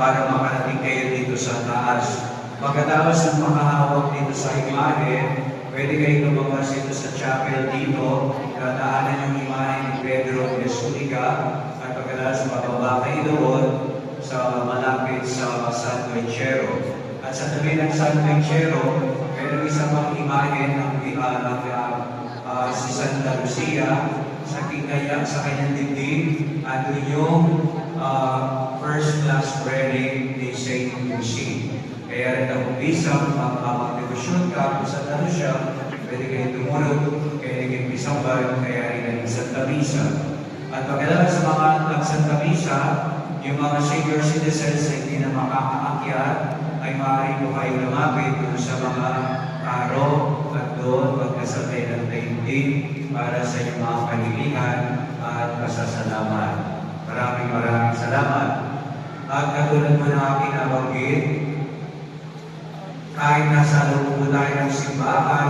para makarating kayo dito sa taas. Pagkatapos ng makahawak dito sa imahe, pwede kayong lumabas dito sa chapel dito, dadaanan yung imahe ni Pedro de Zuniga, at pagkatapos bababa kayo doon sa malapit sa San Lencero. At sa tabi ng San Lencero, meron isang mga imahe ng si Santa Lucia sa kanyang dibdib, at yung first class relic ni Saint Lucy. Kaya rin ang bisang mag-debosyon ka kung Santa Lucia, pwede kayo tumulog, kaya naging bisang bayo, kaya rin ang Santa Misa. At pagkatapos sa mga Santa Misa, yung mga senior citizens na hindi na makakaakyat, ay maaari po kayo lumapit doon sa mga karo at doon magkasabay ng daigdig para sa inyong mga kanilihan at pasasalamat. Maraming salamat. At katulad mo na aking nabanggit, kahit nasa loob po tayo ng simbahan,